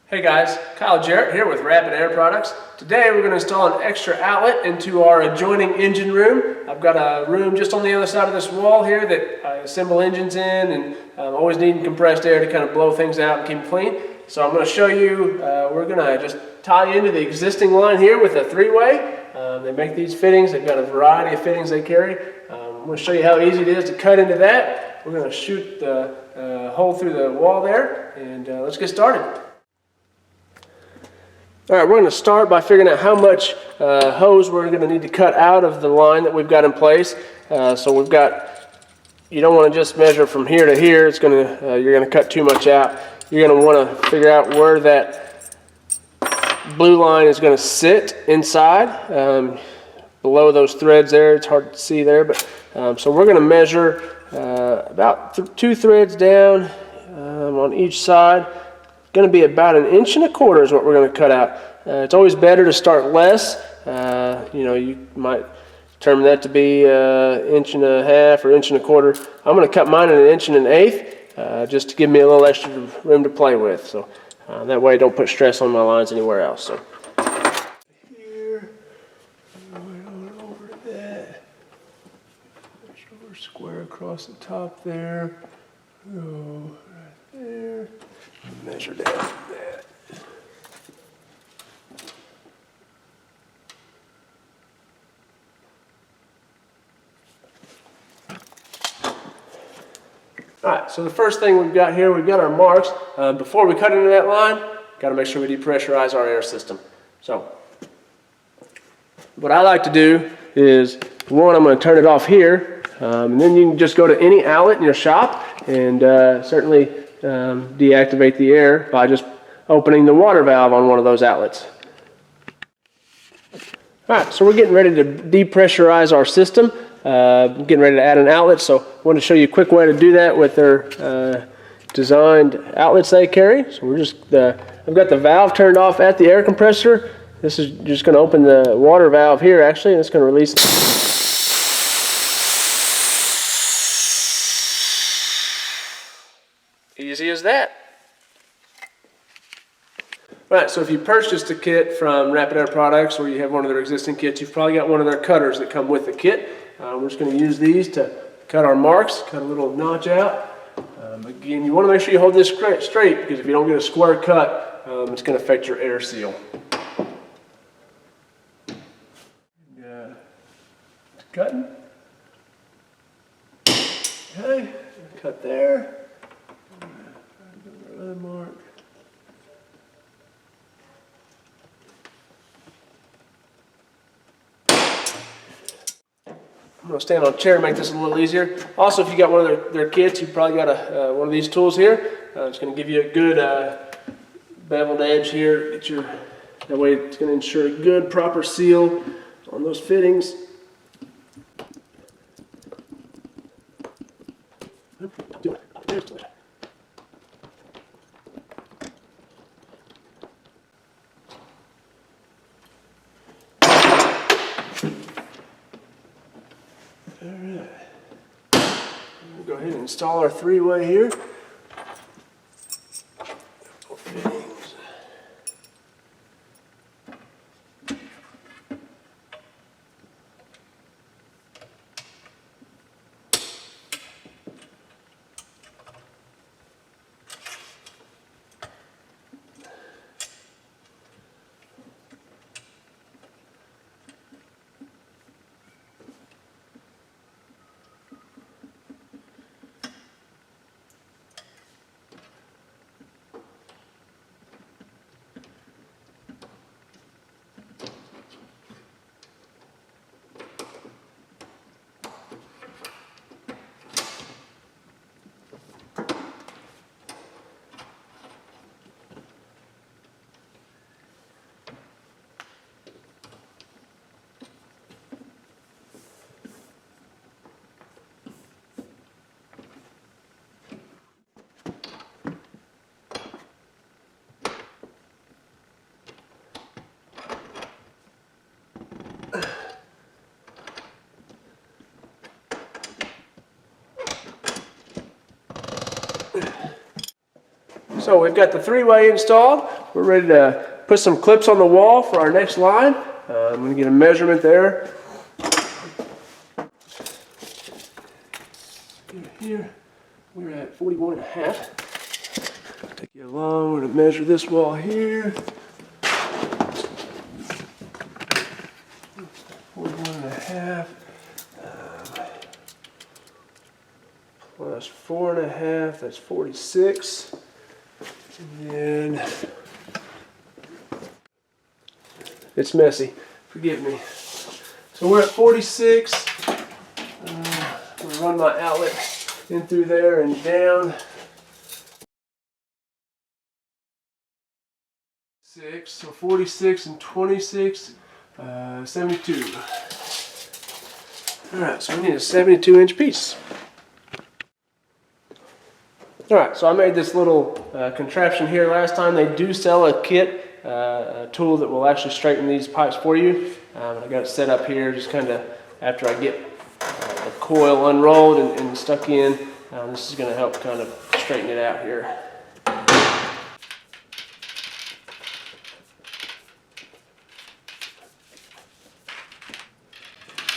Hey guys, Kyle Jarrett here with RapidAir products. Today we're going to install an extra outlet into our adjoining engine room. I've got a room just on the other side of this wall here that I assemble engines in, and I'm always needing compressed air to kind of blow things out and keep them clean. So I'm going to show you, we're going to just tie into the existing line here with a three-way. They make these fittings, they've got a variety of fittings they carry. I'm going to show you how easy it is to cut into that. We're going to shoot the hole through the wall there, and let's get started. All right, we're going to start by figuring out how much hose we're going to need to cut out of the line that we've got in place. So we've got, you don't want to just measure from here to here. It's going to, you're going to cut too much out. You're going to want to figure out where that blue line is going to sit inside, below those threads there. It's hard to see there, but so we're going to measure about 2 threads down on each side. Going to be about 1.25 inches is what we're going to cut out. It's always better to start less. You know, you might determine that to be 1.5 inches or 1.25 inches. I'm going to cut mine at 1 1/8 inches, just to give me a little extra room to play with. So that way I don't put stress on my lines anywhere else. So here, right on over to that. Make sure we're square across the top there. Go right there. Measure down that. Alright, so the first thing we've got here, we've got our marks. Before we cut into that line, got to make sure we depressurize our air system. So, what I like to do is, one, I'm going to turn it off here, and then you can just go to any outlet in your shop and certainly deactivate the air by just opening the water valve on one of those outlets. Alright, so we're getting ready to depressurize our system. Getting ready to add an outlet, so I want to show you a quick way to do that with their designed outlets they carry. So we're just, I've got the valve turned off at the air compressor. This is just going to open the water valve here actually, and it's going to release. Easy as that. Right, so if you purchased a kit from RapidAir products or you have one of their existing kits, you've probably got one of their cutters that come with the kit. We're just going to use these to cut our marks, cut a little notch out. Again, you want to make sure you hold this straight, because if you don't get a square cut, it's going to affect your air seal. Cutting. Okay, cut there. Another mark. I'm going to stand on a chair and make this a little easier. Also, if you got one of their kits, you've probably got one of these tools here. It's going to give you a good beveled edge here. That way it's going to ensure a good, proper seal on those fittings. Alright, we'll go ahead and install our three-way here. Fittings. So we've got the three-way installed. We're ready to put some clips on the wall for our next line. I'm going to get a measurement there. Here we're at 41.5. Take you along. We're going to measure this wall here. 41.5 plus 4.5. That's 46. And then it's messy. Forgive me. So we're at 46. I'm going to run my outlet in through there and down. 6. So 46 and 26. 72. Alright, so we need a 72-inch piece. Alright, so I made this little contraption here last time. They do sell a kit, a tool that will actually straighten these pipes for you. I got it set up here just kind of after I get the coil unrolled and stuck in. This is going to help kind of straighten it out here.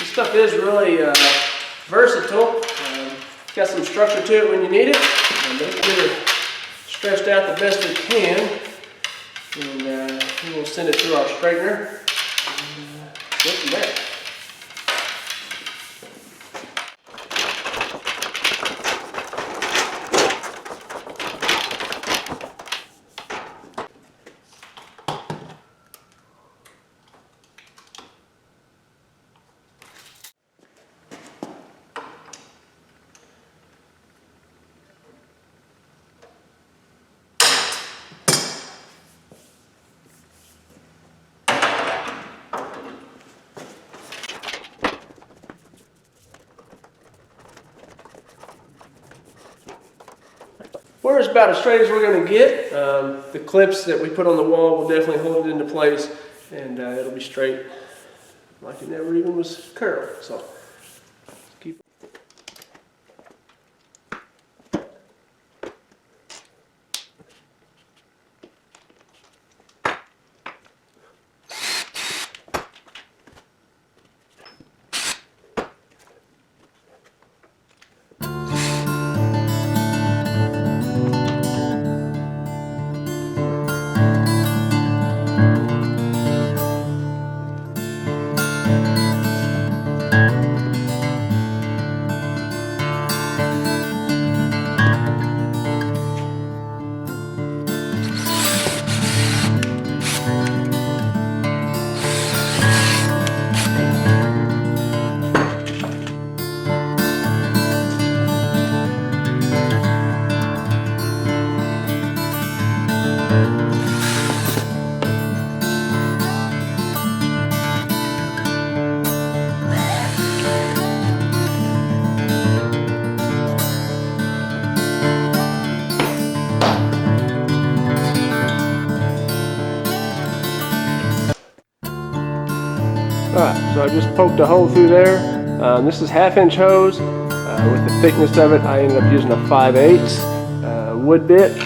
This stuff is really versatile. It's got some structure to it when you need it. But it's really stretched out the best it can. And we will send it through our straightener. And go from there. We're about as straight as we're going to get. The clips that we put on the wall will definitely hold it into place, and it'll be straight like it never even was curled. So keep. Alright, so I just poked a hole through there. This is 1/2-inch hose. With the thickness of it, I ended up using a 5/8 wood bit.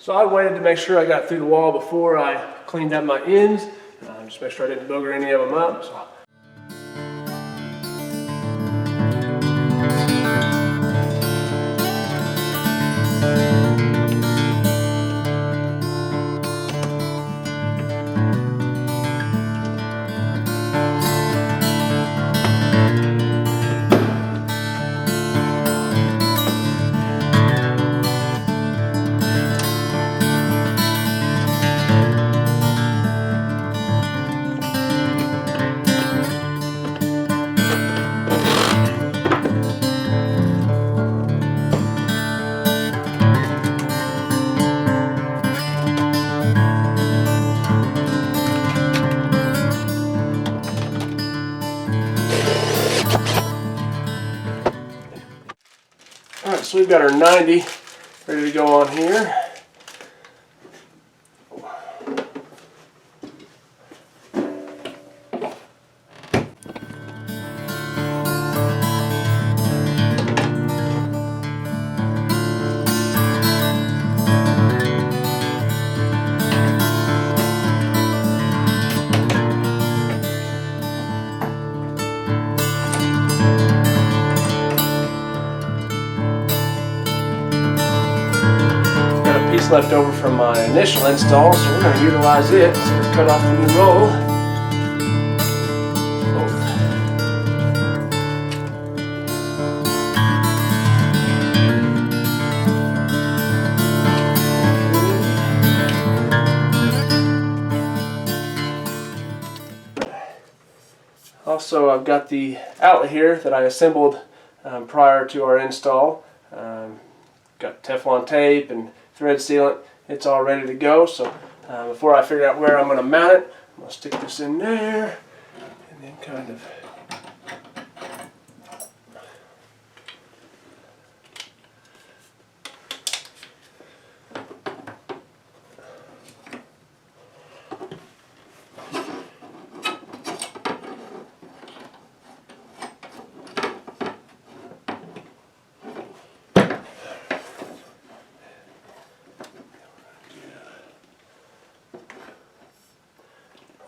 So I waited to make sure I got through the wall before I cleaned up my ends. Just make sure I didn't booger any of them up. So. All right, so we've got our 90 ready to go on here. Piece left over from my initial install, so we're going to utilize it. So let's cut off the new roll. Also, I've got the outlet here that I assembled prior to our install. Got Teflon tape and thread sealant. It's all ready to go. So before I figure out where I'm going to mount it, I'm going to stick this in there and then kind of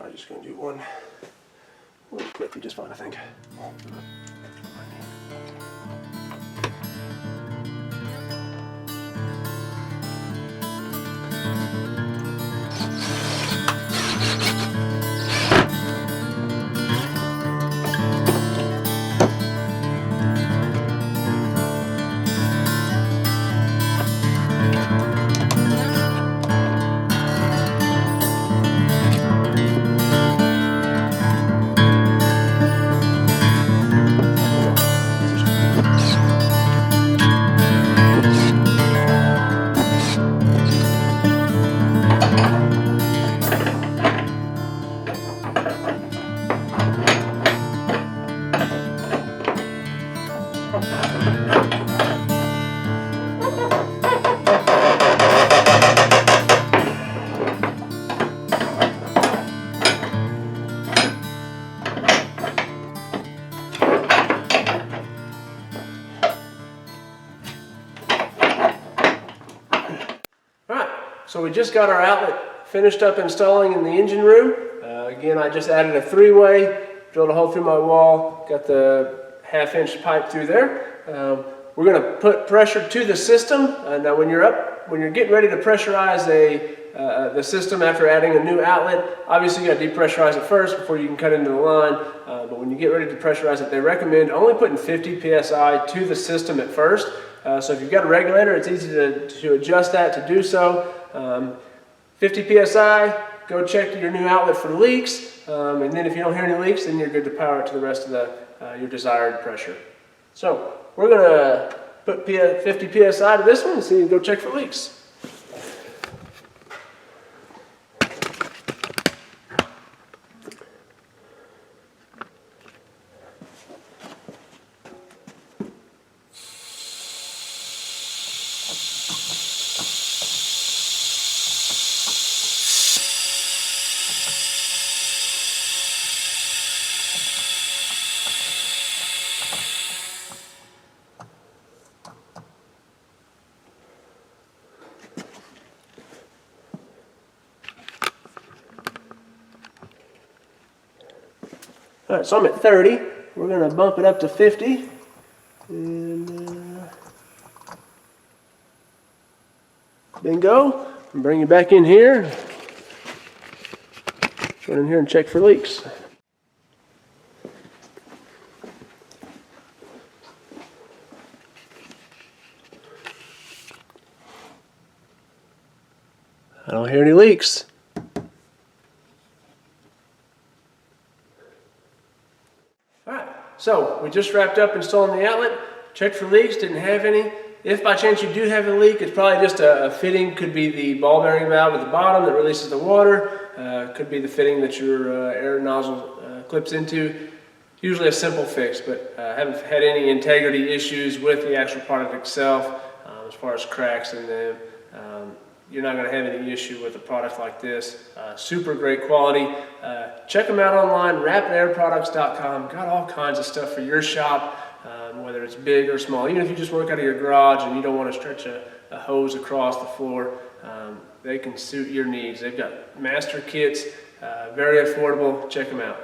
I'm just going to do one clip, just fine, I think. So we just got our outlet finished up installing in the engine room. Again, I just added a three-way, drilled a hole through my wall, got the half-inch pipe through there. We're going to put pressure to the system. Now when you're getting ready to pressurize the system after adding a new outlet, obviously you got to depressurize it first before you can cut into the line. But when you get ready to pressurize it, they recommend only putting 50 psi to the system at first. So if you've got a regulator, it's easy to adjust that to do so. 50 psi, go check your new outlet for leaks, and then if you don't hear any leaks, then you're good to power it to the rest of your desired pressure. So we're going to put 50 psi to this one and see and go check for leaks. All right, so I'm at 30. We're going to bump it up to 50. And bingo. And bring you back in here. Go in here and check for leaks. I don't hear any leaks. So we just wrapped up installing the outlet, checked for leaks, didn't have any. If by chance you do have a leak, it's probably just a fitting. Could be the ball bearing valve at the bottom that releases the water. Could be the fitting that your air nozzle clips into. usually a simple fix, but haven't had any integrity issues with the actual product itself as far as cracks in them. You're not going to have any issue with a product like this. Super great quality. Check them out online, RapidAirProducts.com. Got all kinds of stuff for your shop, whether it's big or small. Even if you just work out of your garage and you don't want to stretch a hose across the floor, they can suit your needs. They've got master kits, very affordable. Check them out.